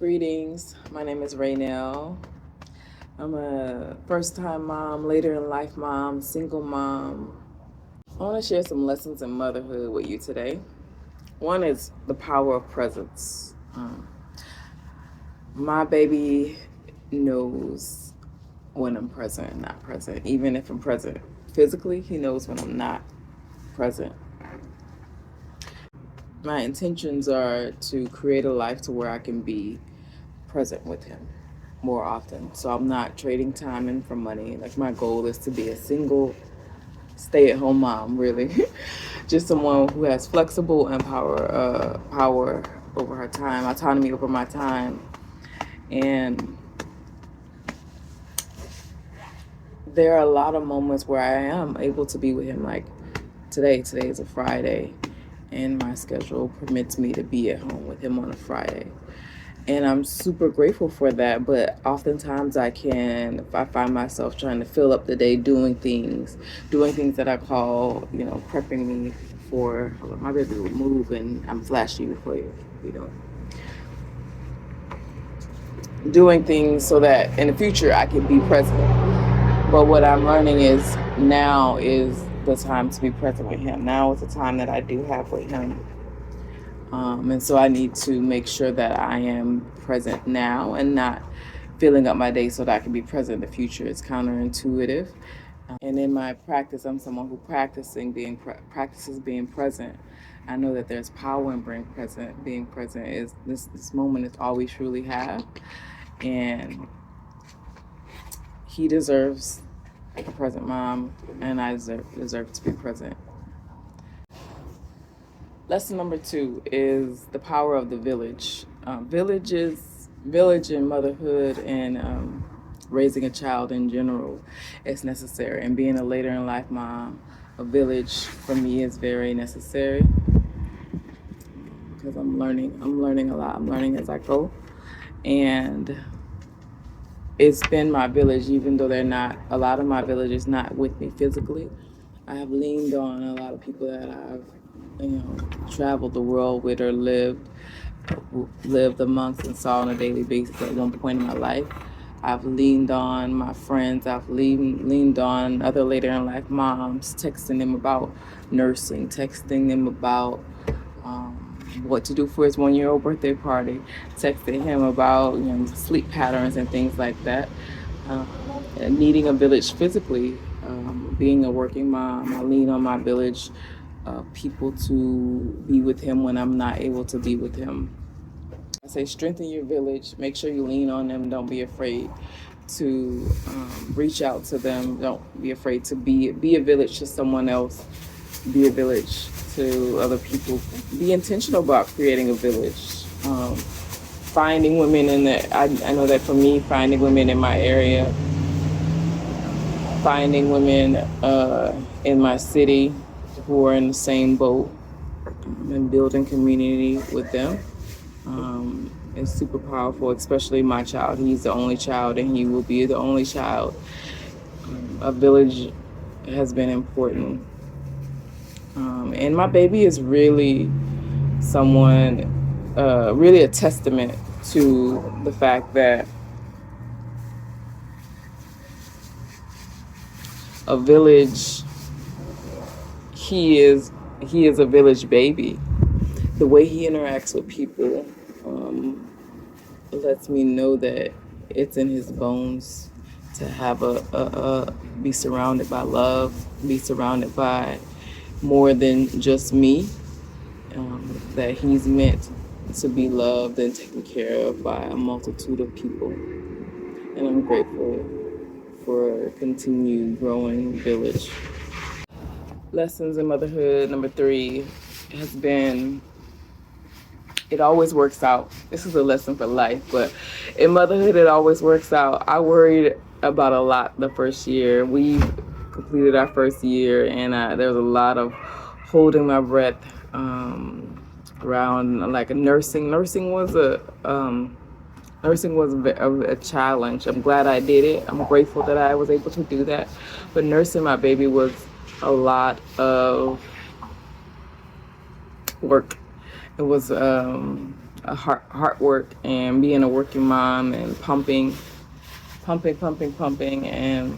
Greetings. My name is Raynell. I'm a first-time mom, later in life mom, single mom. I want to share some lessons in motherhood with you today. One is the power of presence. My baby knows when I'm present and not present. Even if I'm present physically, he knows when I'm not present. My intentions are to create a life to where I can be present with him more often. So I'm not trading time in for money. Like, my goal is to be a single stay-at-home mom, really. Just someone who has flexible and power over her time, autonomy over my time. And there are a lot of moments where I am able to be with him. Like today is a Friday, and my schedule permits me to be at home with him on a Friday. And I'm super grateful for that. But oftentimes I find myself trying to fill up the day doing things that I call, prepping me for, my baby will move and I'm flashing you for you, doing things so that in the future I can be present. But what I'm learning is now is the time to be present with him. Now is the time that I do have with him. And so I need to make sure that I am present now and not filling up my day so that I can be present in the future. It's counterintuitive. And in my practice, I'm someone who practices being present. I know that there's power in being present. Being present is this moment is all we truly have. And he deserves a present mom, and I deserve to be present. Lesson number 2 is the power of the village. Village in motherhood and raising a child in general is necessary. And being a later in life mom, a village for me is very necessary because I'm learning a lot. I'm learning as I go. And it's been my village, even though a lot of my village is not with me physically. I have leaned on a lot of people that I've traveled the world with or lived amongst and saw on a daily basis at one point in my life. I've leaned on my friends. I've leaned on other later in life moms, texting them about nursing, texting them about what to do for his 1-year-old birthday party, texting him about sleep patterns and things like that. Needing a village physically, being a working mom, I lean on my village people to be with him when I'm not able to be with him. I say strengthen your village. Make sure you lean on them. Don't be afraid to reach out to them. Don't be afraid to be a village to someone else. Be a village to other people. Be intentional about creating a village. Finding women I know that for me, finding women in my area, finding women in my city who are in the same boat, and building community with them is super powerful, especially my child. He's the only child and he will be the only child. A village has been important. And my baby is really really a testament to the fact that a village, he is a village baby. The way he interacts with people lets me know that it's in his bones to have be surrounded by love, be surrounded by more than just me, that he's meant to be loved and taken care of by a multitude of people. And I'm grateful for a continued growing village. Lessons in motherhood number 3 has been, it always works out. This is a lesson for life, but in motherhood, it always works out. I worried about a lot the first year. We completed our first year, and there was a lot of holding my breath around like nursing. Nursing was a challenge. I'm glad I did it. I'm grateful that I was able to do that. But nursing my baby was a lot of work. It was a heart work and being a working mom and pumping, and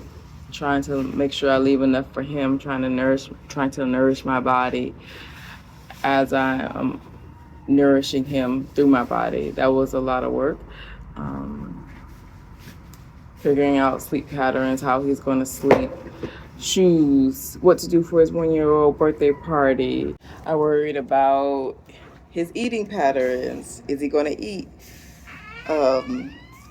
trying to make sure I leave enough for him, trying to nourish my body as I am nourishing him through my body. That was a lot of work. Um, Figuring out sleep patterns, how he's going to sleep, shoes, what to do for his 1-year-old birthday party. I worried about his eating patterns. Is he going to eat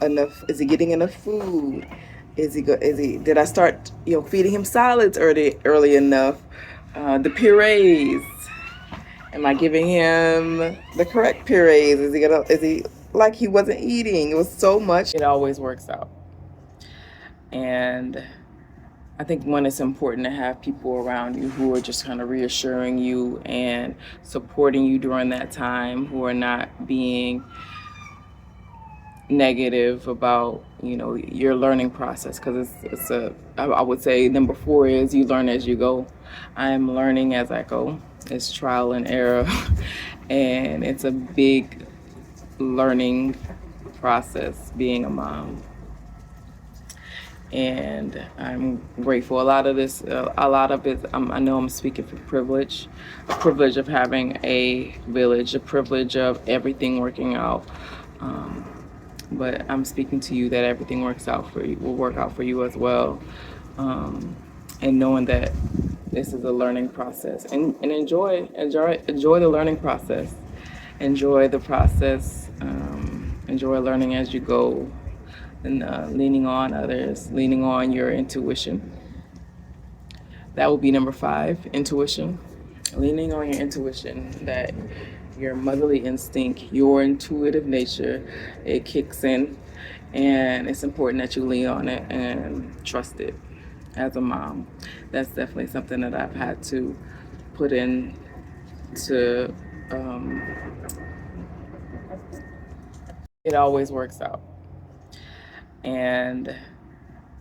enough? Is he getting enough food? Did I start feeding him solids early enough? The purees. Am I giving him the correct purees? Is he like he wasn't eating? It was so much. It always works out. And I think one, it's important to have people around you who are just kind of reassuring you and supporting you during that time, who are not being negative about your learning process, because I would say number 4 is you learn as you go. I am learning as I go. It's trial and error and it's a big learning process being a mom. And I'm grateful. A lot of it, I know I'm speaking from privilege, a privilege of having a village, a privilege of everything working out. But I'm speaking to you that everything will work out for you as well. And knowing that this is a learning process, and enjoy the learning process. Enjoy the process. Enjoy learning as you go. And leaning on others, leaning on your intuition. That will be number 5, intuition. Leaning on your intuition, that your motherly instinct, your intuitive nature, it kicks in, and it's important that you lean on it and trust it. As a mom, that's definitely something that I've had to put in to. It always works out. And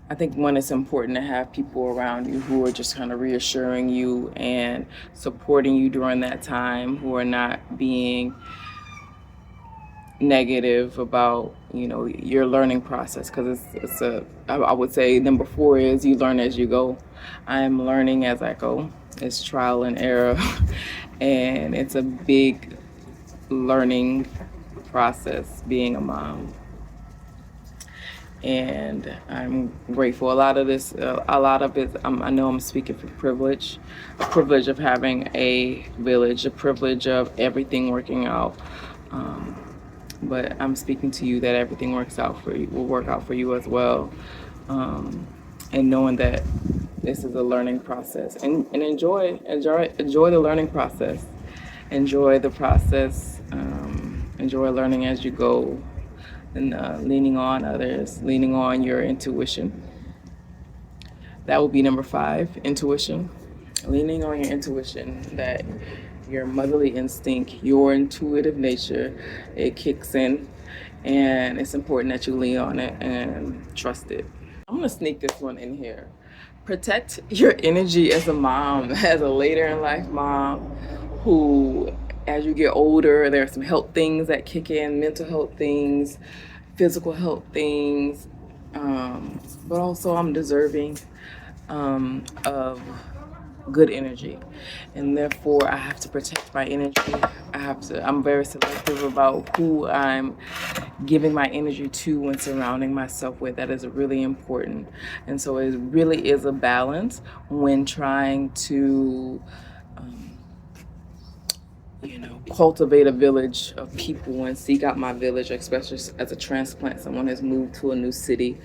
I think one, it's important to have people around you who are just kind of reassuring you and supporting you during that time, who are not being negative about your learning process, because I would say number 4 is you learn as you go. I am learning as I go. It's trial and error and it's a big learning process being a mom. And I'm grateful. A lot of it, I know I'm speaking from privilege, a privilege of having a village, a privilege of everything working out. But I'm speaking to you that everything will work out for you as well. And knowing that this is a learning process, and enjoy the learning process. Enjoy the process. Enjoy learning as you go. And leaning on others, leaning on your intuition. That will be number 5, intuition. Leaning on your intuition, that your motherly instinct, your intuitive nature, it kicks in, and it's important that you lean on it and trust it. I'm gonna sneak this one in here. Protect your energy as a mom, as a later in life mom who, as you get older, there are some health things that kick in, mental health things, physical health things, but also I'm deserving of good energy, and therefore I have to protect my energy. I'm very selective about who I'm giving my energy to and surrounding myself with. That is really important. And so it really is a balance when trying to cultivate a village of people and seek out my village, especially as a transplant, someone has moved to a new city.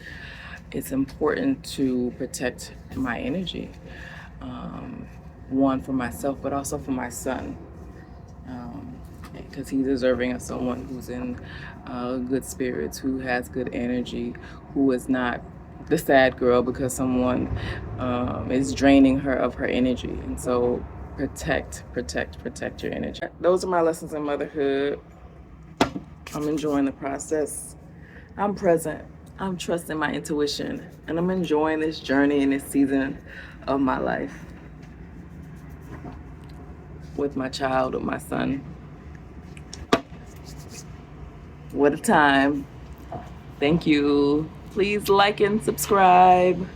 It's important to protect my energy. One, for myself, but also for my son, because he's deserving of someone who's in good spirits, who has good energy, who is not the sad girl because someone is draining her of her energy. And so protect your energy. Those are my lessons in motherhood. I'm enjoying the process. I'm present. I'm trusting my intuition, and I'm enjoying this journey and this season of my life with my child, with my son. What a time. Thank you. Please like and subscribe.